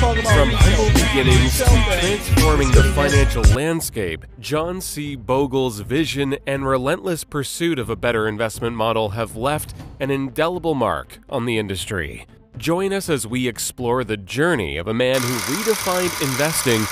From humble beginnings to transforming the financial landscape, John C. Bogle's vision and relentless pursuit of a better investment model have left an indelible mark on the industry. Join us as we explore the journey of a man who redefined investing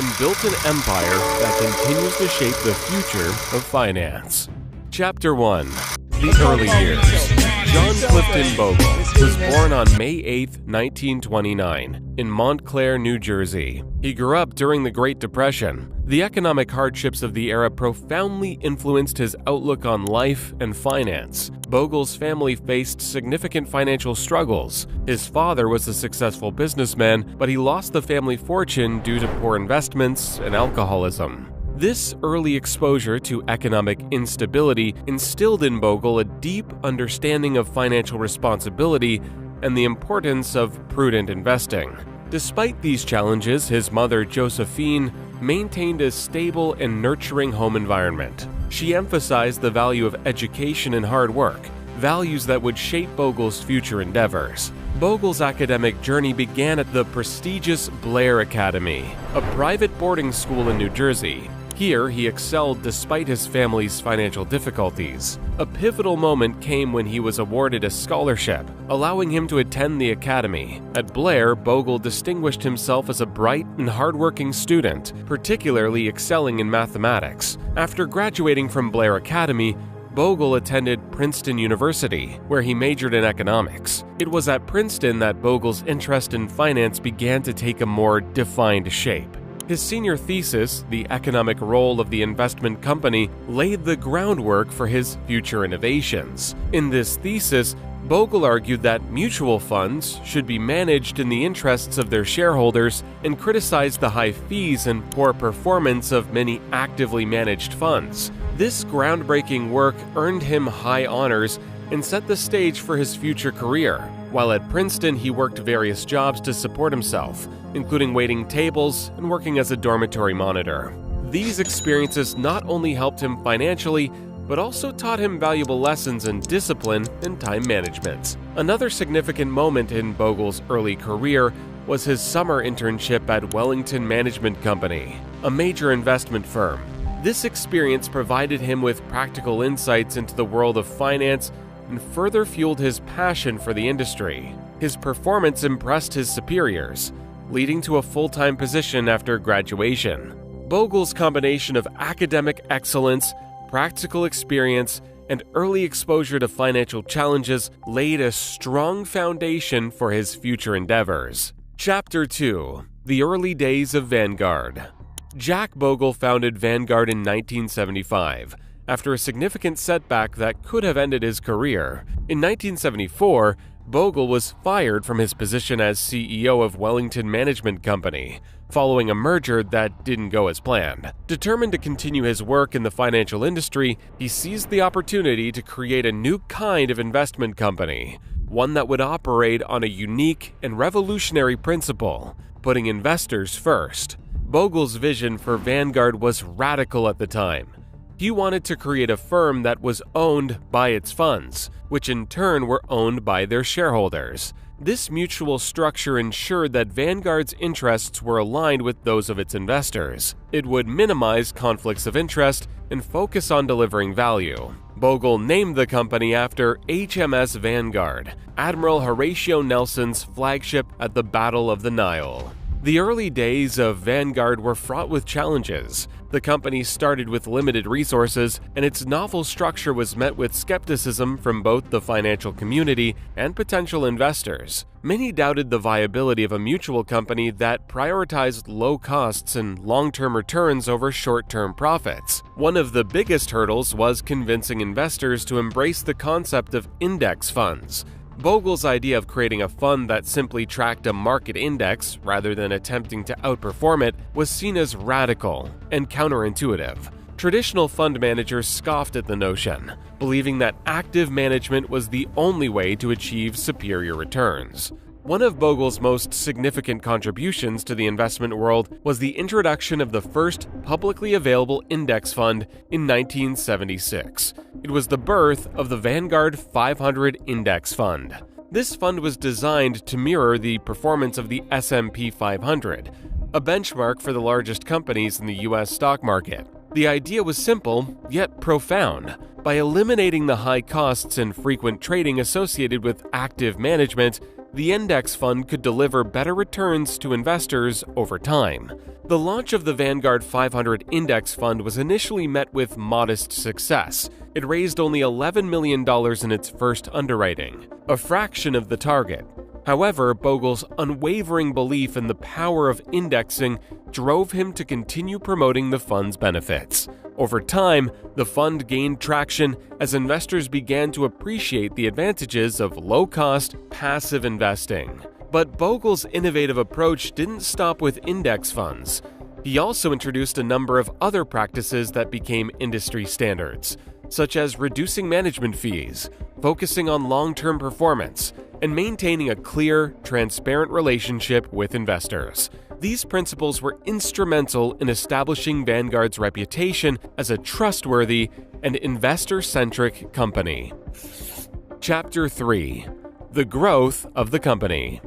and built an empire that continues to shape the future of finance. Chapter 1. The Early Years. John Clifton Bogle was born on May 8, 1929, in Montclair, New Jersey. He grew up during the Great Depression. The economic hardships of the era profoundly influenced his outlook on life and finance. Bogle's family faced significant financial struggles. His father was a successful businessman, but he lost the family fortune due to poor investments and alcoholism. This early exposure to economic instability instilled in Bogle a deep understanding of financial responsibility and the importance of prudent investing. Despite these challenges, his mother, Josephine, maintained a stable and nurturing home environment. She emphasized the value of education and hard work, values that would shape Bogle's future endeavors. Bogle's academic journey began at the prestigious Blair Academy, a private boarding school in New Jersey. Here, he excelled despite his family's financial difficulties. A pivotal moment came when he was awarded a scholarship, allowing him to attend the academy. At Blair, Bogle distinguished himself as a bright and hardworking student, particularly excelling in mathematics. After graduating from Blair Academy, Bogle attended Princeton University, where he majored in economics. It was at Princeton that Bogle's interest in finance began to take a more defined shape. His senior thesis, The Economic Role of the Investment Company, laid the groundwork for his future innovations. In this thesis, Bogle argued that mutual funds should be managed in the interests of their shareholders and criticized the high fees and poor performance of many actively managed funds. This groundbreaking work earned him high honors and set the stage for his future career. While at Princeton, he worked various jobs to support himself, including waiting tables and working as a dormitory monitor. These experiences not only helped him financially, but also taught him valuable lessons in discipline and time management. Another significant moment in Bogle's early career was his summer internship at Wellington Management Company, a major investment firm. This experience provided him with practical insights into the world of finance and further fueled his passion for the industry. His performance impressed his superiors, leading to a full-time position after graduation. Bogle's combination of academic excellence, practical experience, and early exposure to financial challenges laid a strong foundation for his future endeavors. Chapter 2. The Early Days of Vanguard. Jack Bogle founded Vanguard in 1975, after a significant setback that could have ended his career. In 1974, Bogle was fired from his position as CEO of Wellington Management Company, following a merger that didn't go as planned. Determined to continue his work in the financial industry, he seized the opportunity to create a new kind of investment company, one that would operate on a unique and revolutionary principle, putting investors first. Bogle's vision for Vanguard was radical at the time. He wanted to create a firm that was owned by its funds, which in turn were owned by their shareholders. This mutual structure ensured that Vanguard's interests were aligned with those of its investors. It would minimize conflicts of interest and focus on delivering value. Bogle named the company after HMS Vanguard, Admiral Horatio Nelson's flagship at the Battle of the Nile. The early days of Vanguard were fraught with challenges. The company started with limited resources, and its novel structure was met with skepticism from both the financial community and potential investors. Many doubted the viability of a mutual company that prioritized low costs and long-term returns over short-term profits. One of the biggest hurdles was convincing investors to embrace the concept of index funds. Bogle's idea of creating a fund that simply tracked a market index rather than attempting to outperform it was seen as radical and counterintuitive. Traditional fund managers scoffed at the notion, believing that active management was the only way to achieve superior returns. One of Bogle's most significant contributions to the investment world was the introduction of the first publicly available index fund in 1976. It was the birth of the Vanguard 500 Index Fund. This fund was designed to mirror the performance of the S&P 500, a benchmark for the largest companies in the U.S. stock market. The idea was simple, yet profound. By eliminating the high costs and frequent trading associated with active management, the index fund could deliver better returns to investors over time. The launch of the Vanguard 500 Index Fund was initially met with modest success. It raised only $11 million in its first underwriting, a fraction of the target. However, Bogle's unwavering belief in the power of indexing drove him to continue promoting the fund's benefits. Over time, the fund gained traction as investors began to appreciate the advantages of low-cost, passive investing. But Bogle's innovative approach didn't stop with index funds. He also introduced a number of other practices that became industry standards, such as reducing management fees, focusing on long-term performance, and maintaining a clear, transparent relationship with investors. These principles were instrumental in establishing Vanguard's reputation as a trustworthy and investor-centric company. Chapter 3: The Growth of the Company.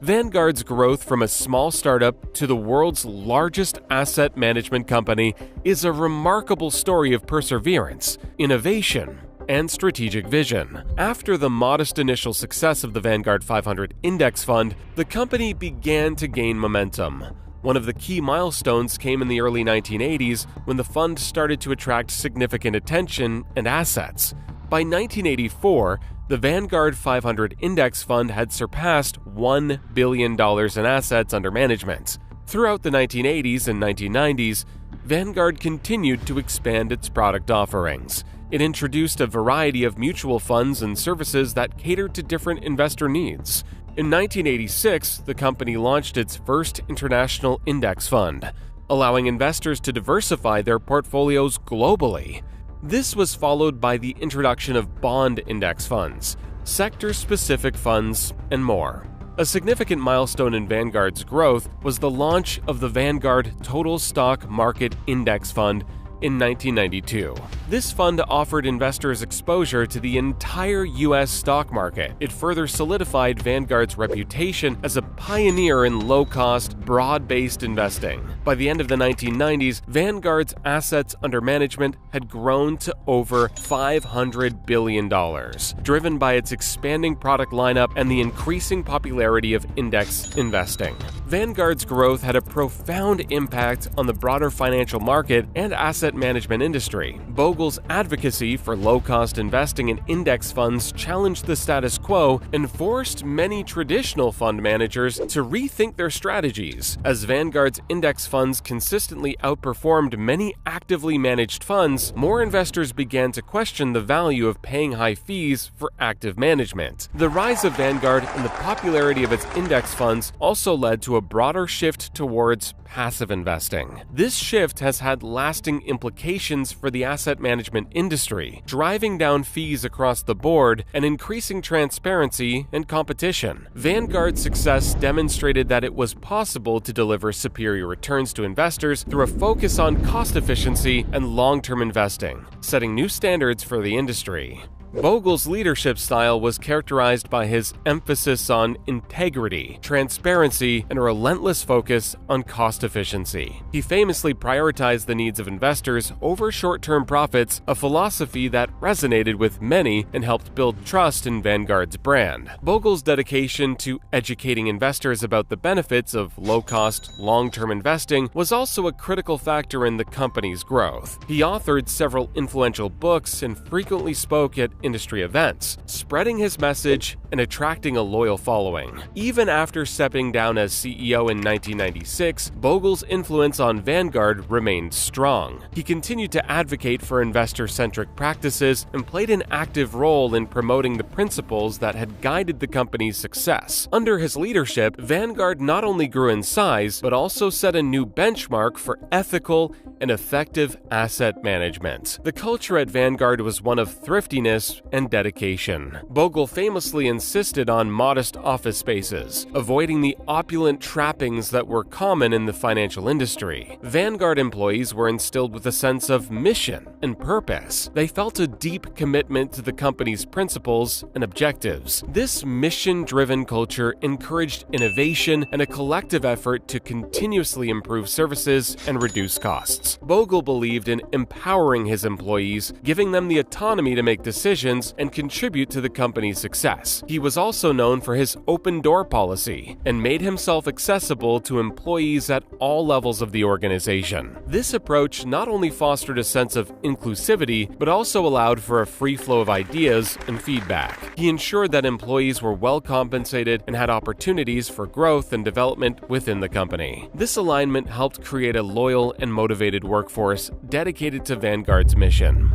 Vanguard's growth from a small startup to the world's largest asset management company is a remarkable story of perseverance, innovation, and strategic vision. After the modest initial success of the Vanguard 500 Index Fund, the company began to gain momentum. One of the key milestones came in the early 1980s when the fund started to attract significant attention and assets. By 1984, the Vanguard 500 Index Fund had surpassed $1 billion in assets under management. Throughout the 1980s and 1990s, Vanguard continued to expand its product offerings. It introduced a variety of mutual funds and services that catered to different investor needs. In 1986, the company launched its first international index fund, allowing investors to diversify their portfolios globally. This was followed by the introduction of bond index funds, sector-specific funds, and more. A significant milestone in Vanguard's growth was the launch of the Vanguard Total Stock Market Index Fund in 1992. This fund offered investors exposure to the entire U.S. stock market. It further solidified Vanguard's reputation as a pioneer in low-cost, broad-based investing. By the end of the 1990s, Vanguard's assets under management had grown to over $500 billion, driven by its expanding product lineup and the increasing popularity of index investing. Vanguard's growth had a profound impact on the broader financial market and asset management industry. Bogle's advocacy for low-cost investing in index funds challenged the status quo and forced many traditional fund managers to rethink their strategies. As Vanguard's index funds consistently outperformed many actively managed funds, more investors began to question the value of paying high fees for active management. The rise of Vanguard and the popularity of its index funds also led to a broader shift towards passive investing. This shift has had lasting implications for the asset management industry, driving down fees across the board and increasing transparency and competition. Vanguard's success demonstrated that it was possible to deliver superior returns to investors through a focus on cost efficiency and long-term investing, setting new standards for the industry. Bogle's leadership style was characterized by his emphasis on integrity, transparency, and a relentless focus on cost efficiency. He famously prioritized the needs of investors over short-term profits, a philosophy that resonated with many and helped build trust in Vanguard's brand. Bogle's dedication to educating investors about the benefits of low-cost, long-term investing was also a critical factor in the company's growth. He authored several influential books and frequently spoke at industry events, spreading his message and attracting a loyal following. Even after stepping down as CEO in 1996, Bogle's influence on Vanguard remained strong. He continued to advocate for investor-centric practices and played an active role in promoting the principles that had guided the company's success. Under his leadership, Vanguard not only grew in size, but also set a new benchmark for ethical and effective asset management. The culture at Vanguard was one of thriftiness focus and dedication. Bogle famously insisted on modest office spaces, avoiding the opulent trappings that were common in the financial industry. Vanguard employees were instilled with a sense of mission and purpose. They felt a deep commitment to the company's principles and objectives. This mission-driven culture encouraged innovation and a collective effort to continuously improve services and reduce costs. Bogle believed in empowering his employees, giving them the autonomy to make decisions and contribute to the company's success. He was also known for his open-door policy and made himself accessible to employees at all levels of the organization. This approach not only fostered a sense of inclusivity, but also allowed for a free flow of ideas and feedback. He ensured that employees were well compensated and had opportunities for growth and development within the company. This alignment helped create a loyal and motivated workforce dedicated to Vanguard's mission.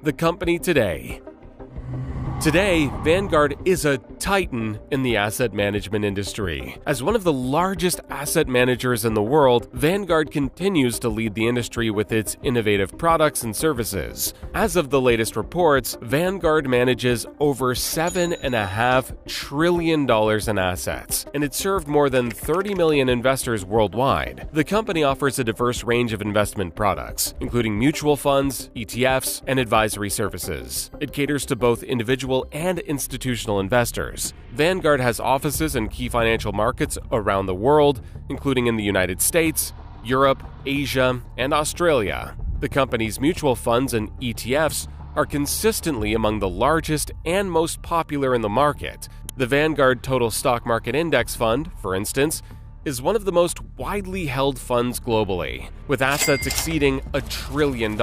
The company today. Today, Vanguard is a titan in the asset management industry. As one of the largest asset managers in the world, Vanguard continues to lead the industry with its innovative products and services. As of the latest reports, Vanguard manages over $7.5 trillion in assets, and it served more than 30 million investors worldwide. The company offers a diverse range of investment products, including mutual funds, ETFs, and advisory services. It caters to both individual and institutional investors. Vanguard has offices in key financial markets around the world, including in the United States, Europe, Asia, and Australia. The company's mutual funds and ETFs are consistently among the largest and most popular in the market. The Vanguard Total Stock Market Index Fund, for instance, is one of the most widely held funds globally, with assets exceeding $1 trillion.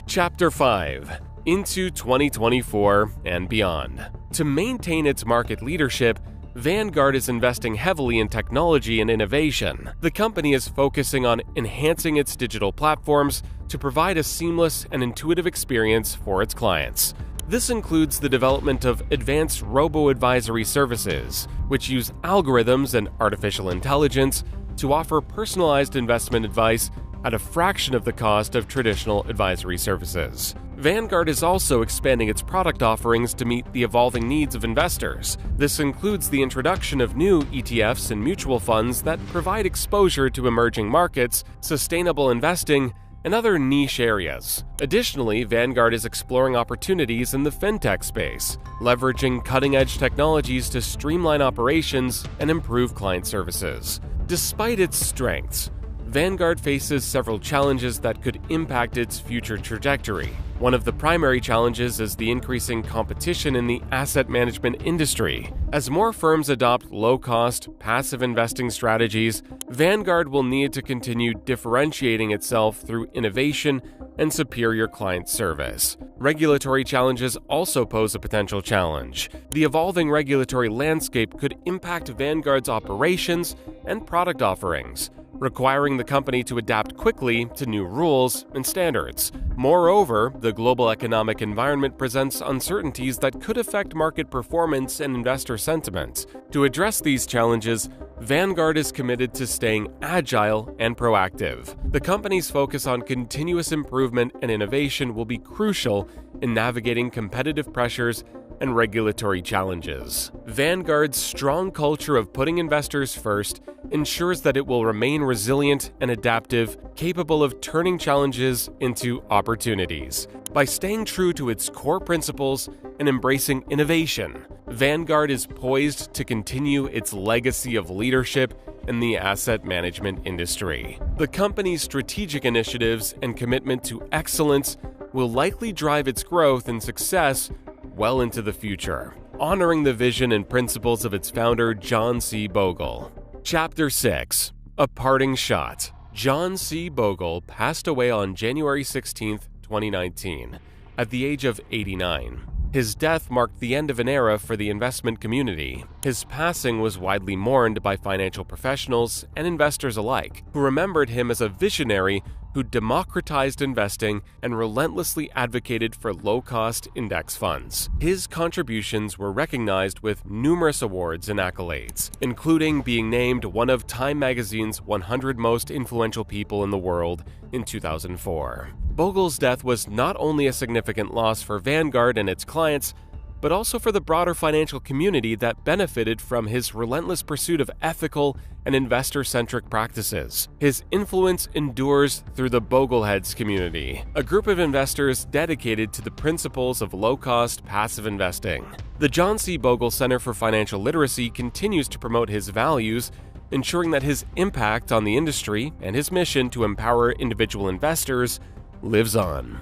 Chapter 5. Into 2024 and beyond. To maintain its market leadership, Vanguard is investing heavily in technology and innovation. The company is focusing on enhancing its digital platforms to provide a seamless and intuitive experience for its clients. This includes the development of advanced robo-advisory services, which use algorithms and artificial intelligence to offer personalized investment advice at a fraction of the cost of traditional advisory services. Vanguard is also expanding its product offerings to meet the evolving needs of investors. This includes the introduction of new ETFs and mutual funds that provide exposure to emerging markets, sustainable investing, and other niche areas. Additionally, Vanguard is exploring opportunities in the fintech space, leveraging cutting-edge technologies to streamline operations and improve client services. Despite its strengths, Vanguard faces several challenges that could impact its future trajectory. One of the primary challenges is the increasing competition in the asset management industry. As more firms adopt low-cost, passive investing strategies, Vanguard will need to continue differentiating itself through innovation and superior client service. Regulatory challenges also pose a potential challenge. The evolving regulatory landscape could impact Vanguard's operations and product offerings, requiring the company to adapt quickly to new rules and standards. Moreover, the global economic environment presents uncertainties that could affect market performance and investor sentiment. To address these challenges, Vanguard is committed to staying agile and proactive. The company's focus on continuous improvement and innovation will be crucial in navigating competitive pressures and regulatory challenges. Vanguard's strong culture of putting investors first ensures that it will remain resilient and adaptive, capable of turning challenges into opportunities. By staying true to its core principles and embracing innovation, Vanguard is poised to continue its legacy of leadership in the asset management industry. The company's strategic initiatives and commitment to excellence will likely drive its growth and success well into the future, honoring the vision and principles of its founder, John C. Bogle. Chapter 6. A Parting Shot. John C. Bogle passed away on January 16, 2019, at the age of 89. His death marked the end of an era for the investment community. His passing was widely mourned by financial professionals and investors alike, who remembered him as a visionary who democratized investing and relentlessly advocated for low-cost index funds. His contributions were recognized with numerous awards and accolades, including being named one of Time magazine's 100 most influential people in the world in 2004. Bogle's death was not only a significant loss for Vanguard and its clients, but also for the broader financial community that benefited from his relentless pursuit of ethical and investor-centric practices. His influence endures through the Bogleheads community, a group of investors dedicated to the principles of low-cost, passive investing. The John C. Bogle Center for Financial Literacy continues to promote his values, ensuring that his impact on the industry and his mission to empower individual investors lives on.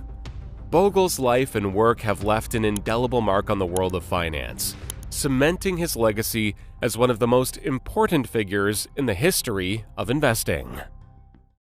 Bogle's life and work have left an indelible mark on the world of finance, cementing his legacy as one of the most important figures in the history of investing.